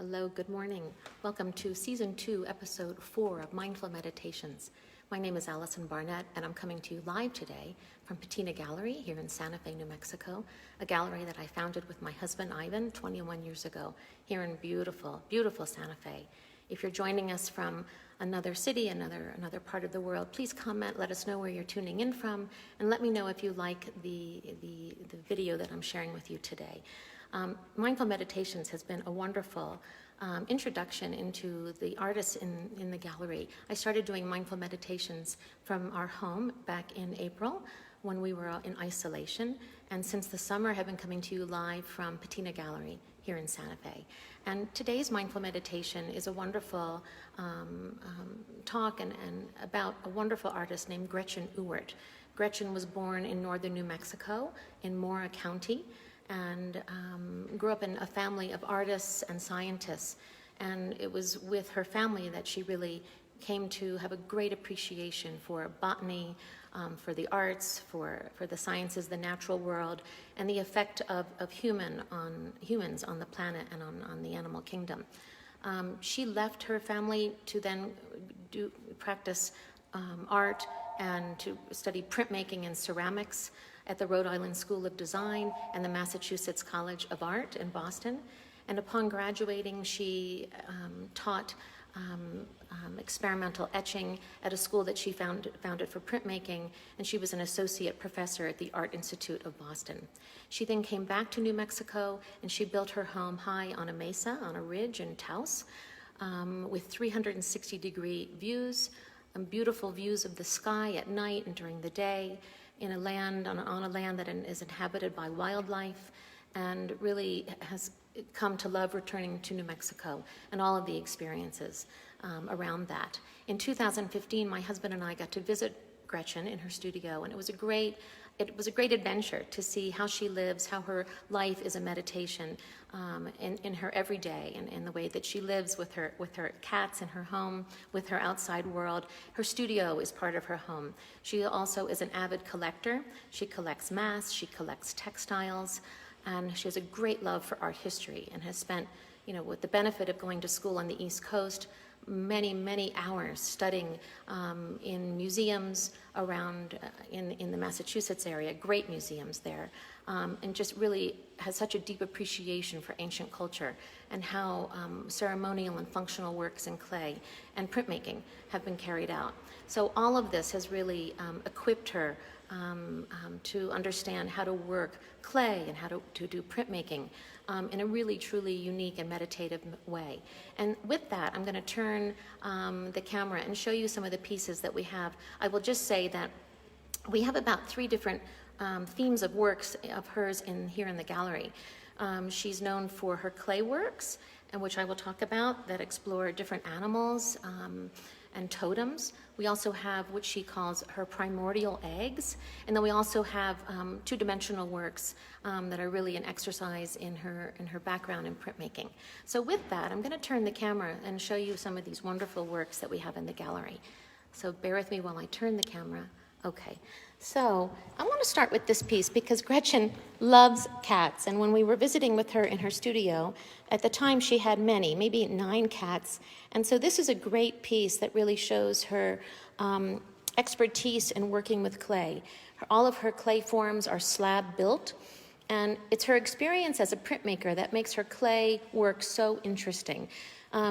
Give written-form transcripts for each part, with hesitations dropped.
Hello, good morning. Welcome to Season 2, Episode 4 of Mindful Meditations. My name is Allison Barnett, and I'm coming to you live today from Patina Gallery here in Santa Fe, New Mexico, a gallery that I founded with my husband, Ivan, 21 years ago, here in beautiful, beautiful Santa Fe. If you're joining us from another city, another part of the world, please comment, let us know where you're tuning in from, and let me know if you like the video that I'm sharing with you today. Mindful Meditations has been a wonderful introduction into the artists in the gallery. I started doing mindful meditations from our home back in April when we were in isolation, and since the summer have been coming to you live from Patina Gallery here in Santa Fe. And today's mindful meditation is a wonderful talk and about a wonderful artist named Gretchen Ewert. Gretchen was born in northern New Mexico in Mora County, and grew up in a family of artists and scientists. And it was with her family that she really came to have a great appreciation for botany, for the arts, for the sciences, the natural world, and the effect of humans on the planet and on the animal kingdom. She left her family to then practice art and to study printmaking and ceramics at the Rhode Island School of Design and the Massachusetts College of Art in Boston. And upon graduating, she taught experimental etching at a school that she founded for printmaking, and she was an associate professor at the Art Institute of Boston. She then came back to New Mexico, and she built her home high on a mesa, on a ridge in Taos, with 360-degree views, beautiful views of the sky at night and during the day, in a land, on a land that is inhabited by wildlife, and really has come to love returning to New Mexico and all of the experiences around that. In 2015, my husband and I got to visit Gretchen in her studio, and it was a great adventure to see how she lives, how her life is a meditation in her everyday, and in the way that she lives with her cats in her home, with her outside world. Her studio is part of her home. She also is an avid collector. She collects masks, she collects textiles, and she has a great love for art history and has spent, with the benefit of going to school on the East Coast, many hours studying in museums around in the Massachusetts area, great museums there, and just really has such a deep appreciation for ancient culture and how ceremonial and functional works in clay and printmaking have been carried out. So all of this has really equipped her to understand how to work clay and how to do printmaking in a really, truly unique and meditative way. And with that, I'm going to turn the camera and show you some of the pieces that we have. I will just say that we have about 3 different themes of works of hers here in the gallery. She's known for her clay works, and which I will talk about, that explore different animals and totems. We also have what she calls her primordial eggs, and then we also have 2-dimensional works that are really an exercise in her background in printmaking. So with that, I'm going to turn the camera and show you some of these wonderful works that we have in the gallery. So bear with me while I turn the camera. Okay, so I want to start with this piece because Gretchen loves cats, and when we were visiting with her in her studio, at the time she had maybe 9 cats, and so this is a great piece that really shows her expertise in working with clay. All of her clay forms are slab built, and it's her experience as a printmaker that makes her clay work so interesting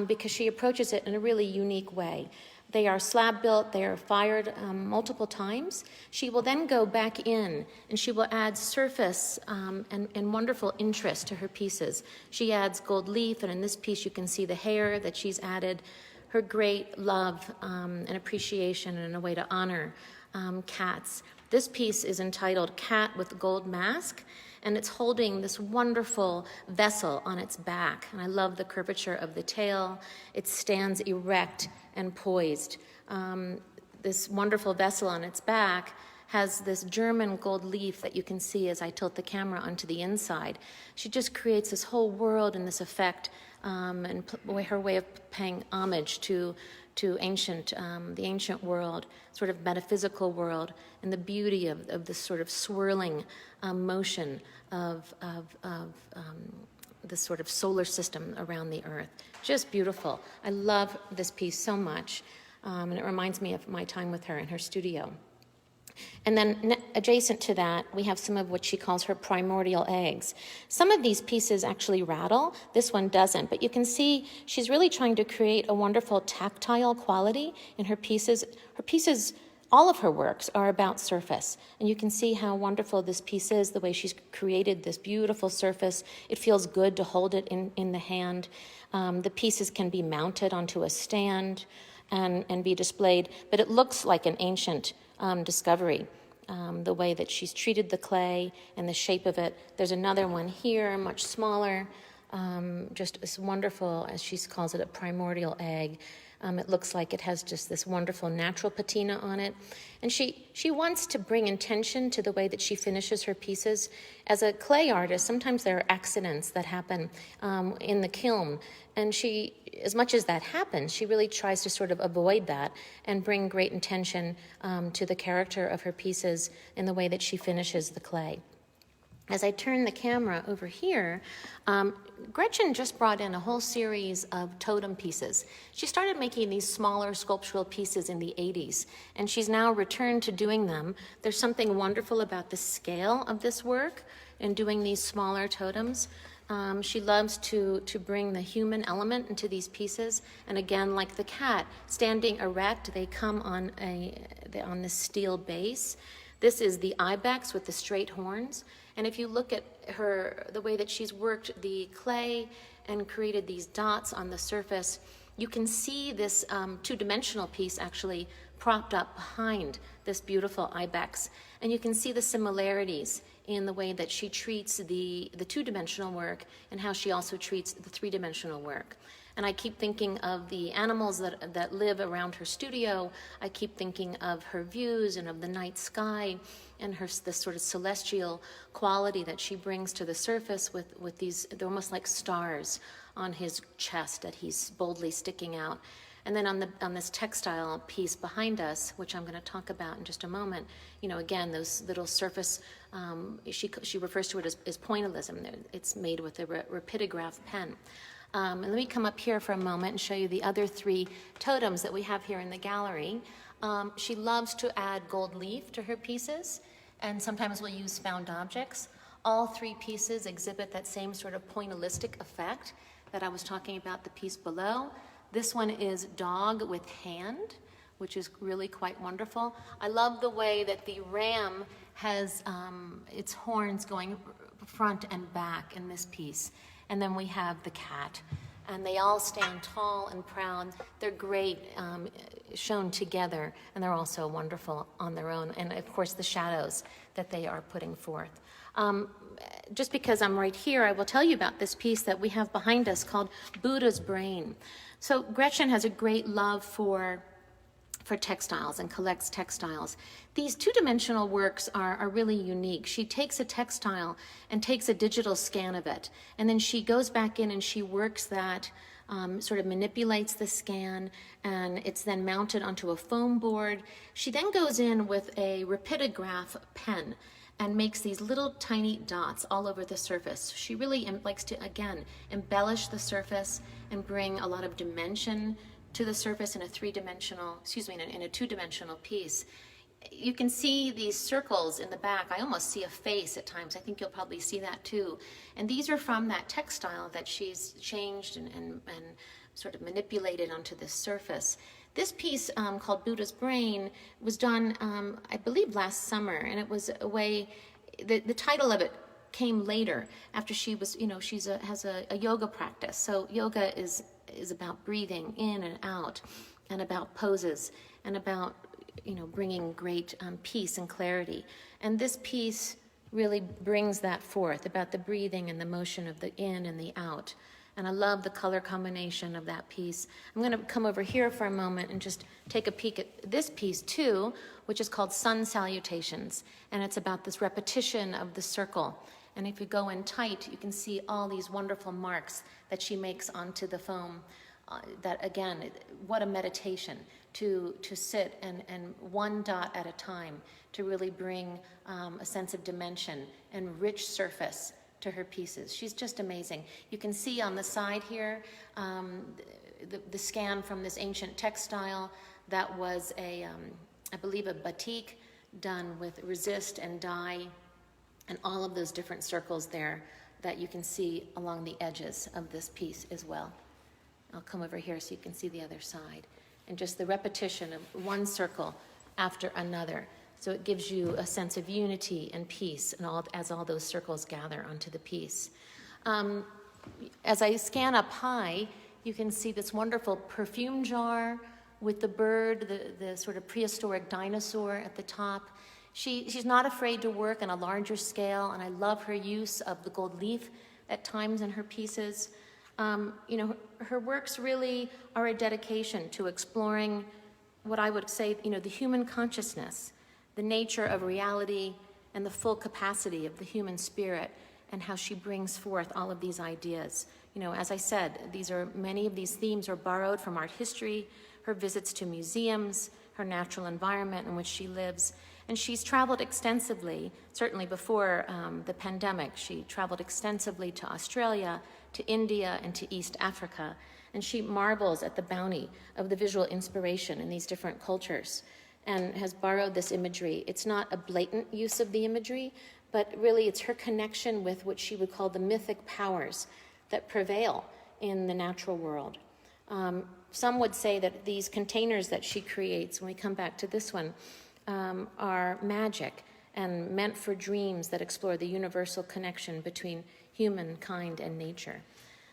because she approaches it in a really unique way. They are slab built, they are fired multiple times. She will then go back in and she will add surface and wonderful interest to her pieces. She adds gold leaf, and in this piece you can see the hair that she's added, her great love and appreciation and a way to honor cats. This piece is entitled Cat with Gold Mask, and it's holding this wonderful vessel on its back. And I love the curvature of the tail. It stands erect and poised. This wonderful vessel on its back has this German gold leaf that you can see as I tilt the camera onto the inside. She just creates this whole world and this effect, and her way of paying homage to the ancient world, sort of metaphysical world, and the beauty of this sort of swirling motion of the sort of solar system around the Earth. Just beautiful. I love this piece so much, and it reminds me of my time with her in her studio. And then adjacent to that, we have some of what she calls her primordial eggs. Some of these pieces actually rattle. This one doesn't. But you can see she's really trying to create a wonderful tactile quality in her pieces. Her pieces, all of her works are about surface. And you can see how wonderful this piece is, the way she's created this beautiful surface. It feels good to hold it in the hand. The pieces can be mounted onto a stand and be displayed. But it looks like an ancient discovery, the way that she's treated the clay and the shape of it. There's another one here, much smaller, just as wonderful, as she calls it, a primordial egg. It looks like it has just this wonderful natural patina on it. And she wants to bring intention to the way that she finishes her pieces. As a clay artist, sometimes there are accidents that happen in the kiln. And she, as much as that happens, she really tries to sort of avoid that and bring great intention to the character of her pieces in the way that she finishes the clay. As I turn the camera over here, Gretchen just brought in a whole series of totem pieces. She started making these smaller sculptural pieces in the 80s, and she's now returned to doing them. There's something wonderful about the scale of this work and doing these smaller totems. She loves to bring the human element into these pieces. And again, like the cat, standing erect, they come on this steel base. This is the ibex with the straight horns. And if you look at the way that she's worked the clay and created these dots on the surface, you can see this two-dimensional piece actually propped up behind this beautiful ibex. And you can see the similarities in the way that she treats the two-dimensional work and how she also treats the three-dimensional work. And I keep thinking of the animals that live around her studio. I keep thinking of her views and of the night sky and this sort of celestial quality that she brings to the surface with these, they're almost like stars on his chest that he's boldly sticking out. And then on this textile piece behind us, which I'm going to talk about in just a moment, again, those little surface, she refers to it as pointillism. It's made with a rapidograph pen. And let me come up here for a moment and show you the other three totems that we have here in the gallery. She loves to add gold leaf to her pieces, and sometimes we'll use found objects. All three pieces exhibit that same sort of pointillistic effect that I was talking about the piece below. This one is dog with hand, which is really quite wonderful. I love the way that the ram has its horns going front and back in this piece. And then we have the cat. And they all stand tall and proud. They're great shown together, and they're also wonderful on their own. And of course, the shadows that they are putting forth. Just because I'm right here, I will tell you about this piece that we have behind us called Buddha's Brain. So Gretchen has a great love for textiles and collects textiles. These two-dimensional works are really unique. She takes a textile and takes a digital scan of it, and then she goes back in and she works that, sort of manipulates the scan, and it's then mounted onto a foam board. She then goes in with a rapidograph pen and makes these little tiny dots all over the surface. She really likes to, again, embellish the surface and bring a lot of dimension to the surface in a in a two-dimensional piece. You can see these circles in the back. I almost see a face at times. I think you'll probably see that too. And these are from that textile that she's changed and sort of manipulated onto this surface. This piece called Buddha's Brain was done, I believe, last summer, and it was a way, the title of it came later after she was, she has a yoga practice. So yoga is about breathing in and out, and about poses, and about bringing great peace and clarity. And this piece really brings that forth, about the breathing and the motion of the in and the out. And I love the color combination of that piece. I'm going to come over here for a moment and just take a peek at this piece too, which is called Sun Salutations. And it's about this repetition of the circle. And if you go in tight, you can see all these wonderful marks that she makes onto the foam. That again, what a meditation to sit and one dot at a time to really bring a sense of dimension and rich surface to her pieces. She's just amazing. You can see on the side here the scan from this ancient textile that was I believe a batik done with resist and dye, and all of those different circles there that you can see along the edges of this piece as well. I'll come over here so you can see the other side. And just the repetition of one circle after another. So it gives you a sense of unity and peace and as all those circles gather onto the piece. As I scan up high, you can see this wonderful perfume jar with the bird, the sort of prehistoric dinosaur at the top. She's not afraid to work on a larger scale, and I love her use of the gold leaf at times in her pieces. Her works really are a dedication to exploring what I would say, the human consciousness, the nature of reality, and the full capacity of the human spirit, and how she brings forth all of these ideas. As I said, many of these themes are borrowed from art history, her visits to museums, her natural environment in which she lives. And she's traveled extensively, certainly before the pandemic. She traveled extensively to Australia, to India, and to East Africa. And she marvels at the bounty of the visual inspiration in these different cultures and has borrowed this imagery. It's not a blatant use of the imagery, but really it's her connection with what she would call the mythic powers that prevail in the natural world. Some would say that these containers that she creates, when we come back to this one, are magic and meant for dreams that explore the universal connection between humankind and nature.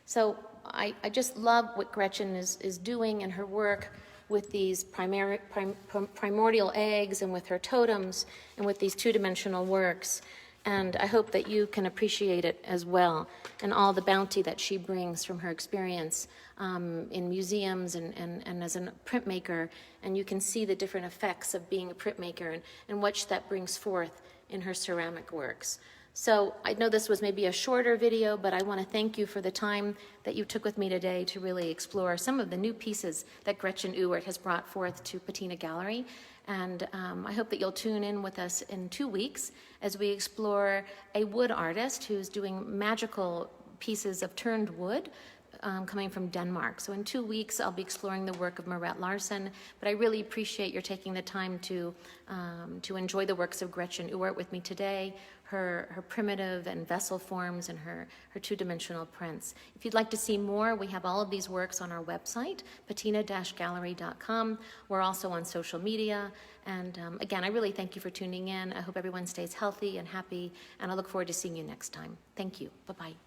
So I just love what Gretchen is doing in her work with these primordial eggs and with her totems and with these two-dimensional works. And I hope that you can appreciate it as well, and all the bounty that she brings from her experience in museums and as a printmaker. And you can see the different effects of being a printmaker and what that brings forth in her ceramic works. So I know this was maybe a shorter video, but I want to thank you for the time that you took with me today to really explore some of the new pieces that Gretchen Ewert has brought forth to Patina Gallery. And I hope that you'll tune in with us in 2 weeks as we explore a wood artist who's doing magical pieces of turned wood coming from Denmark. So in 2 weeks, I'll be exploring the work of Merete Larsen, but I really appreciate your taking the time to enjoy the works of Gretchen Ewert with me today, her primitive and vessel forms and her two-dimensional prints. If you'd like to see more, we have all of these works on our website, patina-gallery.com. We're also on social media. And again, I really thank you for tuning in. I hope everyone stays healthy and happy, and I look forward to seeing you next time. Thank you. Bye-bye.